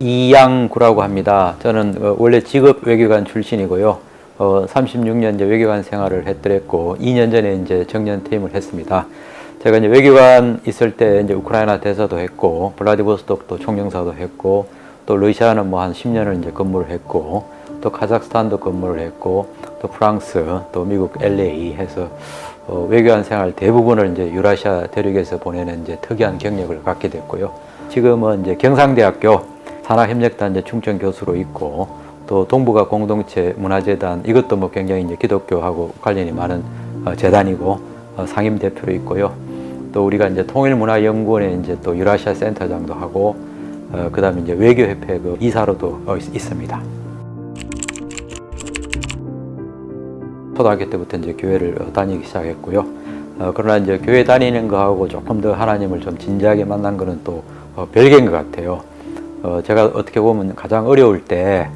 이양구라고 합니다. 저는 원래 직업 외교관 출신이고요. 36년 이제 외교관 생활을 했더랬고 2년 전에 이제 정년 퇴임을 했습니다. 제가 이제 외교관 있을 때 이제 우크라이나 대사도 했고 블라디보스톡도 총영사도 했고 또 러시아는 뭐 한 10년을 이제 근무를 했고 또 카자흐스탄도 근무를 했고 또 프랑스 또 미국 LA 해서 외교관 생활 대부분을 이제 유라시아 대륙에서 보내는 이제 특이한 경력을 갖게 됐고요. 지금은 이제 경상대학교 산하협력단 이제 충청 교수로 있고 또 동북아 공동체 문화재단 이것도 뭐 굉장히 이제 기독교하고 관련이 많은 재단이고 상임 대표로 있고요. 또 우리가 이제 통일문화연구원에 이제 또 유라시아 센터장도 하고 그다음에 이제 외교협회 그 이사로도 있습니다. 초등학교 때부터 이제 교회를 다니기 시작했고요. 그러나 이제 교회 다니는 거하고 조금 더 하나님을 좀 진지하게 만난 거는 또 별개인 것 같아요. 제가 어떻게 보면 가장 어려울 때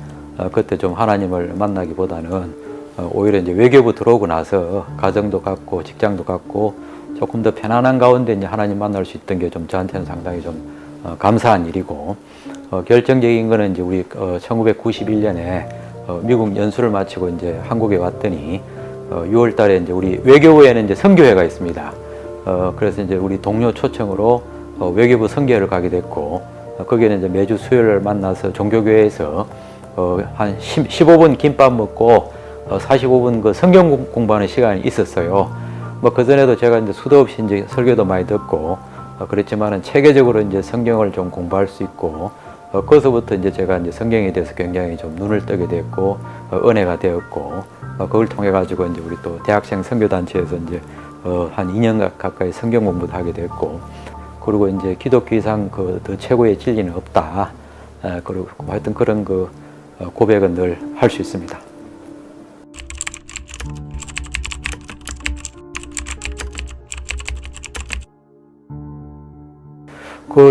그때 좀 하나님을 만나기보다는 오히려 이제 외교부 들어오고 나서 가정도 갖고 직장도 갖고 조금 더 편안한 가운데 이제 하나님 만날 수 있던 게 좀 저한테는 상당히 좀 감사한 일이고 결정적인 거는 이제 우리 1991년에 미국 연수를 마치고 이제 한국에 왔더니 6월 달에 이제 우리 외교부에는 이제 선교회가 있습니다. 그래서 이제 우리 동료 초청으로 외교부 선교회를 가게 됐고 거기에는 이제 매주 수요일을 만나서 종교교회에서 한 15분 김밥 먹고 45분 그 성경 공부하는 시간이 있었어요. 뭐 그전에도 제가 이제 수도 없이 이제 설교도 많이 듣고 그랬지만은 체계적으로 이제 성경을 좀 공부할 수 있고 거기서부터 이제 제가 이제 성경에 대해서 굉장히 좀 눈을 뜨게 됐고 은혜가 되었고 그걸 통해 가지고 이제 우리 또 대학생 선교단체에서 이제 한 2년 가까이 성경 공부도 하게 됐고 그리고 이제 기독교 이상 그 더 최고의 진리는 없다. 그리고 하여튼 그런 그 고백은 늘 할 수 있습니다.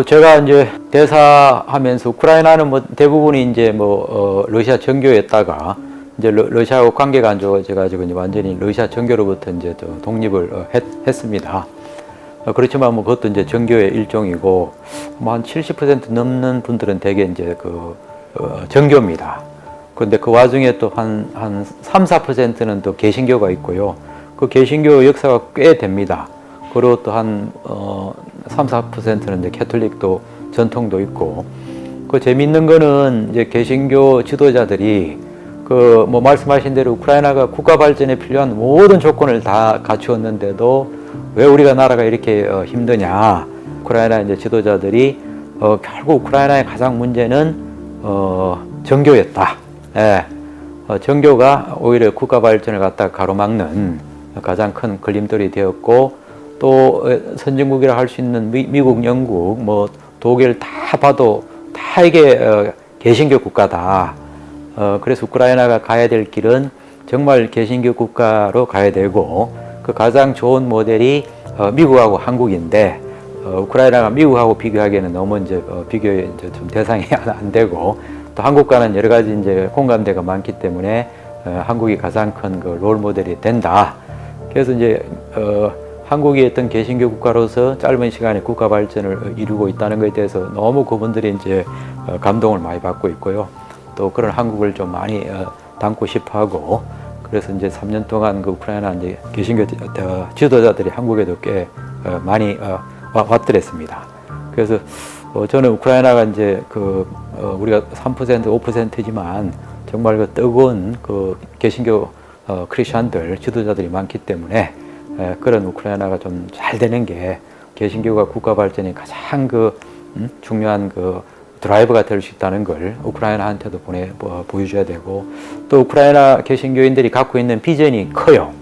제가 이제 대사하면서 우크라이나는 뭐 대부분이 이제 러시아 정교였다가 이제 러시아하고 관계가 안 좋아져가지고 이제 완전히 러시아 정교로부터 이제 독립을 했습니다. 그렇지만 뭐 그것도 이제 정교의 일종이고 뭐 한 70% 넘는 분들은 대개 이제 정교입니다. 그런데 그 와중에 또 한 3, 4%는 또 개신교가 있고요. 그 개신교 역사가 꽤 됩니다. 그리고 또 한 3, 4%는 이제 캐톨릭도 전통도 있고 그 재밌는 거는 이제 개신교 지도자들이 뭐 말씀하신 대로 우크라이나가 국가 발전에 필요한 모든 조건을 다 갖추었는데도 왜 우리가 나라가 이렇게 힘드냐? 우크라이나 이제 지도자들이 결국 우크라이나의 가장 문제는 정교였다. 예. 정교가 오히려 국가 발전을 갖다 가로막는 가장 큰 걸림돌이 되었고 또 선진국이라 할 수 있는 미국, 영국, 뭐 독일 다 봐도 다 이게 개신교 국가다. 그래서 우크라이나가 가야 될 길은 정말 개신교 국가로 가야 되고 그 가장 좋은 모델이 미국하고 한국인데 우크라이나가 미국하고 비교하기에는 너무 이제 비교에 이제 좀 대상이 안 되고 또 한국과는 여러 가지 이제 공감대가 많기 때문에 한국이 가장 큰 그 롤 모델이 된다. 그래서 이제 한국이 어떤 개신교 국가로서 짧은 시간에 국가 발전을 이루고 있다는 것에 대해서 너무 그분들이 이제 감동을 많이 받고 있고요. 또 그런 한국을 좀 많이 담고 싶어 하고 그래서 이제 3년 동안 그 우크라이나 이제 개신교 지도자들이 한국에도 꽤 많이 왔더랬습니다. 그래서 저는 우크라이나가 이제 우리가 3%, 5%지만 정말 그 뜨거운 그 개신교 크리스천들 지도자들이 많기 때문에 그런 우크라이나가 좀 잘 되는 게 개신교가 국가 발전에 가장 중요한 드라이버가 될 수 있다는 걸 우크라이나한테도 보여줘야 되고 또 우크라이나 개신교인들이 갖고 있는 비전이 커요.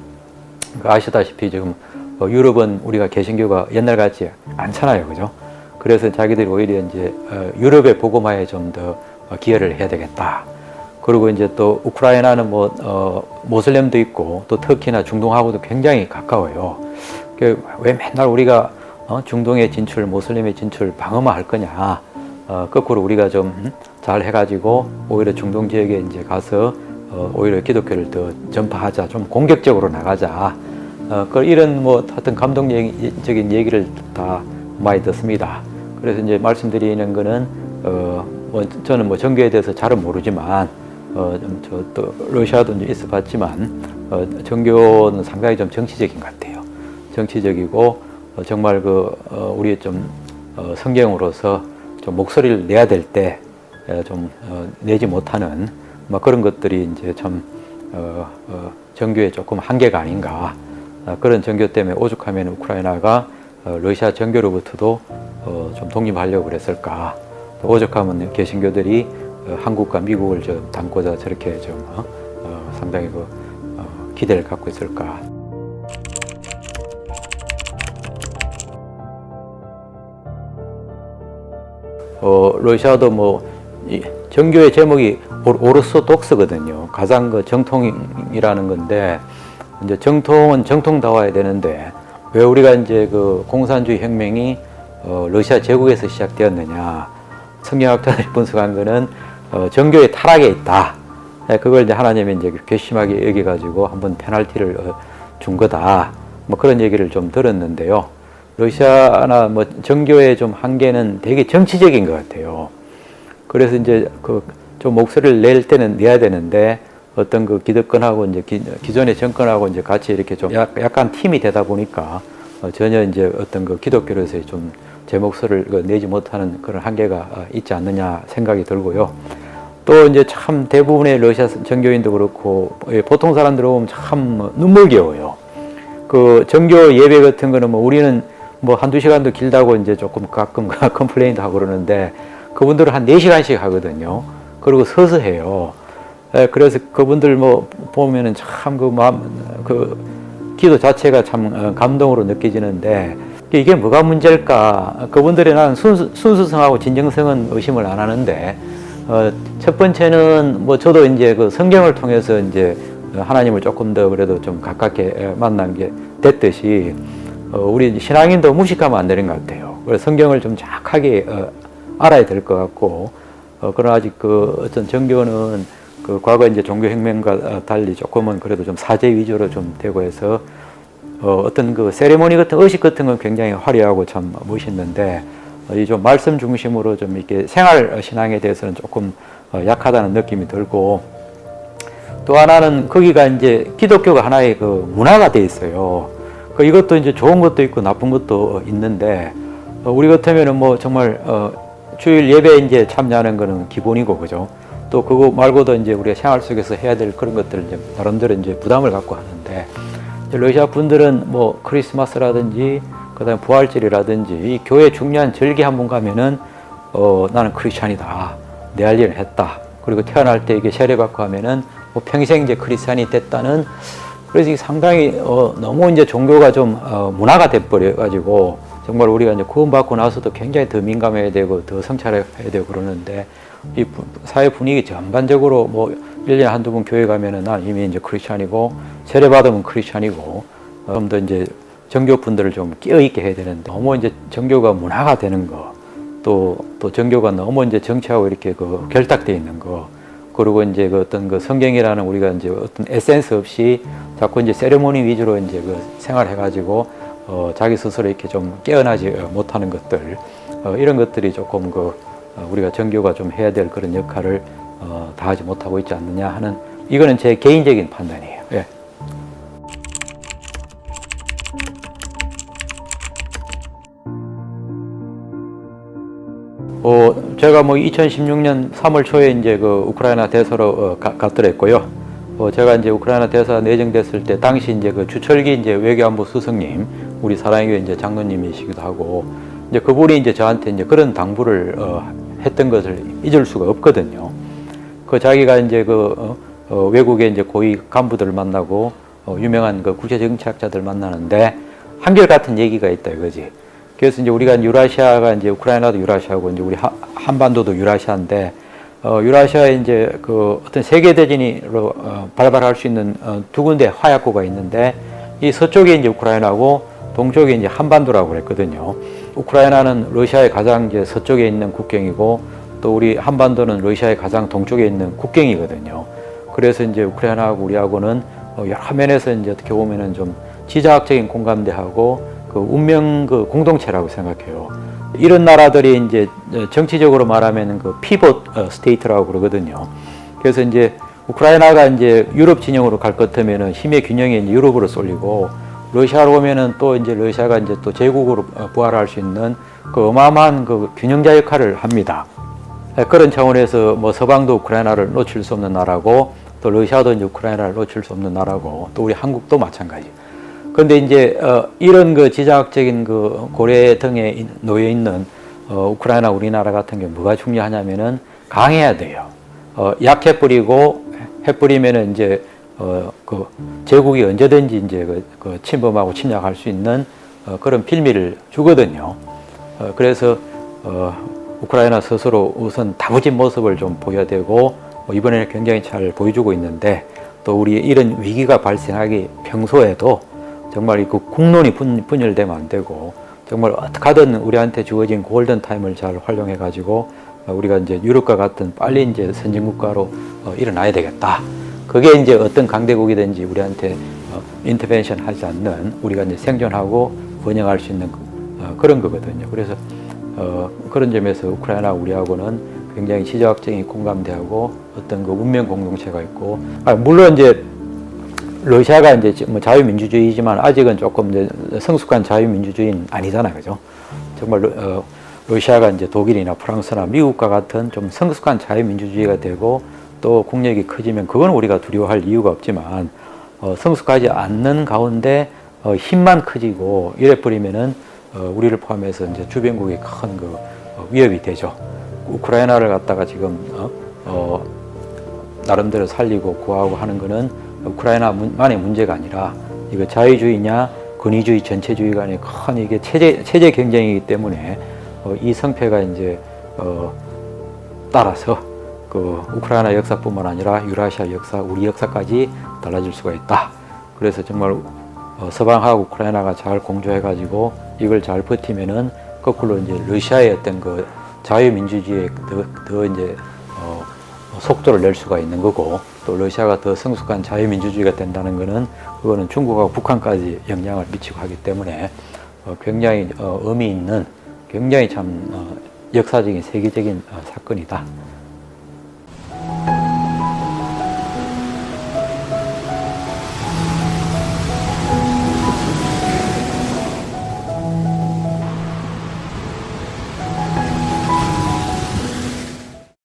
아시다시피 지금 유럽은 우리가 개신교가 옛날 같지 않잖아요, 그죠? 그래서 자기들이 오히려 이제 유럽의 복음화에 좀 더 기여를 해야 되겠다. 그리고 이제 또 우크라이나는 모슬렘도 있고 또 터키나 중동하고도 굉장히 가까워요. 왜 맨날 우리가 중동의 진출, 모슬렘의 진출 방어만 할 거냐? 거꾸로 우리가 좀 잘 해가지고 오히려 중동 지역에 이제 가서 오히려 기독교를 더 전파하자, 좀 공격적으로 나가자. 이런 하여튼 감동적인 얘기를 다 많이 듣습니다. 그래서 이제 말씀드리는 거는 뭐 저는 뭐 정교에 대해서 잘은 모르지만 또 러시아도 이제 있어봤지만 정교는 상당히 좀 정치적인 것 같아요. 정치적이고 정말 우리 좀 성경으로서 좀 목소리를 내야 될 때 좀 내지 못하는 뭐 그런 것들이 이제 참 정교의 조금 한계가 아닌가. 그런 정교 때문에 오죽하면 우크라이나가 러시아 정교로부터도 좀 독립하려고 그랬을까. 오죽하면 개신교들이 한국과 미국을 좀 담고자 저렇게 좀 상당히 기대를 갖고 있을까. 러시아도 뭐 정교의 제목이 오르소독스거든요. 가장 정통이라는 건데 이제 정통은 정통다워야 되는데 왜 우리가 이제 공산주의 혁명이 러시아 제국에서 시작되었느냐? 성경학자들이 분석한 거는 정교의 타락에 있다. 그걸 이제 하나님이 이제 괘씸하게 여기가지고 한번 페널티를 준 거다. 뭐 그런 얘기를 좀 들었는데요. 러시아나 뭐 정교의 좀 한계는 되게 정치적인 것 같아요. 그래서 이제 좀 목소리를 낼 때는 내야 되는데 어떤 기득권하고 이제 기존의 정권하고 이제 같이 이렇게 좀 약간 팀이 되다 보니까 전혀 이제 어떤 기독교로서의 좀 제 목소리를 내지 못하는 그런 한계가 있지 않느냐 생각이 들고요. 또 이제 참 대부분의 러시아 정교인도 그렇고 보통 사람들 보면 참 눈물겨워요. 정교 예배 같은 거는 뭐 우리는 뭐 한두 시간도 길다고 이제 조금 가끔 컴플레인도 하고 그러는데 그분들은 한 4시간씩 하거든요. 그리고 서서 해요. 그래서 그분들 뭐 보면은 참 기도 자체가 참 감동으로 느껴지는데 이게 뭐가 문제일까? 그분들이 나는 순수성하고 진정성은 의심을 안 하는데 첫 번째는 뭐 저도 이제 성경을 통해서 이제 하나님을 조금 더 그래도 좀 가깝게 만난 게 됐듯이 우리 신앙인도 무식하면 안 되는 것 같아요. 그래서 성경을 좀 정확하게 알아야 될 것 같고 그러나 아직 어떤 정교는 과거 이제 종교혁명과 달리 조금은 그래도 좀 사제 위주로 좀 되고 해서 어떤 세리머니 같은 의식 같은 건 굉장히 화려하고 참 멋있는데 이 좀 말씀 중심으로 좀 이렇게 생활 신앙에 대해서는 조금 약하다는 느낌이 들고 또 하나는 거기가 이제 기독교가 하나의 문화가 돼 있어요. 이것도 이제 좋은 것도 있고 나쁜 것도 있는데 우리 같으면은 뭐 정말 주일 예배에 이제 참여하는 거는 기본이고 그죠? 또 그거 말고도 이제 우리가 생활 속에서 해야 될 그런 것들을 이제 나름대로 이제 부담을 갖고 하는데 러시아 분들은 뭐 크리스마스라든지 그다음에 부활절이라든지 이 교회 중요한 절기 한 번 가면은 나는 크리스찬이다. 내 할 일을 했다. 그리고 태어날 때 이게 세례받고 하면은 뭐 평생 이제 크리스찬이 됐다는 그래서 이게 상당히 너무 이제 종교가 좀 문화가 돼버려 가지고 정말 우리가 이제 구원받고 나서도 굉장히 더 민감해야 되고 더 성찰해야 되고 그러는데 이 사회 분위기 전반적으로 뭐 1년에 한두 번 교회 가면은 난 이미 이제 크리스찬이고 세례받으면 크리스찬이고 좀 더 이제 정교분들을 좀 끼어있게 해야 되는데 너무 이제 정교가 문화가 되는 거 또 정교가 너무 이제 정치하고 이렇게 결탁되어 있는 거 그리고 이제 어떤 성경이라는 우리가 이제 어떤 에센스 없이 자꾸 이제 세레모니 위주로 이제 생활해가지고 자기 스스로 이렇게 좀 깨어나지 못하는 것들 이런 것들이 조금 우리가 정교가 좀 해야 될 그런 역할을 다하지 못하고 있지 않느냐 하는 이거는 제 개인적인 판단이에요. 예. 제가 뭐 2016년 3월 초에 이제 우크라이나 대사로 갔더랬고요. 제가 이제 우크라이나 대사 내정됐을 때 당시 이제 주철기 이제 외교안보 수석님, 우리 사랑의 교회 이제 장로님이시기도 하고, 이제 그분이 이제 저한테 이제 그런 당부를 했던 것을 잊을 수가 없거든요. 자기가 이제 외국의 이제 고위 간부들을 만나고 유명한 국제정치학자들 만나는데 한결같은 얘기가 있다 이거지. 그래서 이제 우리가 유라시아가 이제 우크라이나도 유라시아고 이제 우리 한반도도 유라시아인데 유라시아에 이제 어떤 세계 대전으로 발발할 수 있는 두 군데 화약고가 있는데 이 서쪽에 이제 우크라이나고 동쪽에 이제 한반도라고 그랬거든요. 우크라이나는 러시아의 가장 이제 서쪽에 있는 국경이고 또 우리 한반도는 러시아의 가장 동쪽에 있는 국경이거든요. 그래서 이제 우크라이나하고 우리하고는 여러 면에서 이제 어떻게 보면은 좀 지자학적인 공감대하고 운명 공동체라고 생각해요. 이런 나라들이 이제 정치적으로 말하면 그 피봇 스테이트라고 그러거든요. 그래서 이제 우크라이나가 이제 유럽 진영으로 갈 것 같으면은 힘의 균형이 이제 유럽으로 쏠리고 러시아로 오면은 또 이제 러시아가 이제 또 제국으로 부활할 수 있는 그 어마어마한 그 균형자 역할을 합니다. 그런 차원에서 뭐 서방도 우크라이나를 놓칠 수 없는 나라고 또 러시아도 이제 우크라이나를 놓칠 수 없는 나라고 또 우리 한국도 마찬가지. 그런데 이제 이런 그 지정학적인 그 고래등에 놓여 있는 우크라이나 우리나라 같은 경우 뭐가 중요하냐면은 강해야 돼요. 약해 뿌리고 해 뿌리면은 이제 그 제국이 언제든지 이제 그 침범하고 침략할 수 있는 그런 빌미를 주거든요. 그래서 우크라이나 스스로 우선 다부진 모습을 좀 보여야 되고 이번에는 굉장히 잘 보여주고 있는데 또 우리 이런 위기가 발생하기 평소에도 정말 그 국론이 분열되면 안 되고 정말 어떻게 하든 우리한테 주어진 골든 타임을 잘 활용해 가지고 우리가 이제 유럽과 같은 빨리 이제 선진국가로 일어나야 되겠다. 그게 이제 어떤 강대국이든지 우리한테 인터벤션 하지 않는 우리가 이제 생존하고 번영할 수 있는 그런 거거든요. 그래서 그런 점에서 우크라이나 우리하고는 굉장히 지정학적인 공감대하고 어떤 그 운명 공동체가 있고 물론 이제 러시아가 이제 뭐 자유민주주의지만 아직은 조금 이제 성숙한 자유민주주의는 아니잖아요, 그죠? 정말 러시아가 이제 독일이나 프랑스나 미국과 같은 좀 성숙한 자유민주주의가 되고 또 국력이 커지면 그건 우리가 두려워할 이유가 없지만 성숙하지 않는 가운데 힘만 커지고 이래 버리면은 우리를 포함해서 이제 주변국이 큰 그 위협이 되죠. 우크라이나를 갖다가 지금 나름대로 살리고 구하고 하는 거는 우크라이나만의 문제가 아니라 이거 자유주의냐 권위주의 전체주의가 아니라 큰 이게 체제 경쟁이기 때문에 이 성패가 이제 따라서 그 우크라이나 역사뿐만 아니라 유라시아 역사, 우리 역사까지 달라질 수가 있다. 그래서 정말 서방하고 우크라이나가 잘 공조해가지고 이걸 잘 버티면은 거꾸로 이제 러시아의 어떤 그 자유민주주의에 더 이제 속도를 낼 수가 있는 거고 또 러시아가 더 성숙한 자유민주주의가 된다는 거는 그거는 중국하고 북한까지 영향을 미치고 하기 때문에 굉장히 의미 있는 굉장히 참 역사적인 세계적인 사건이다.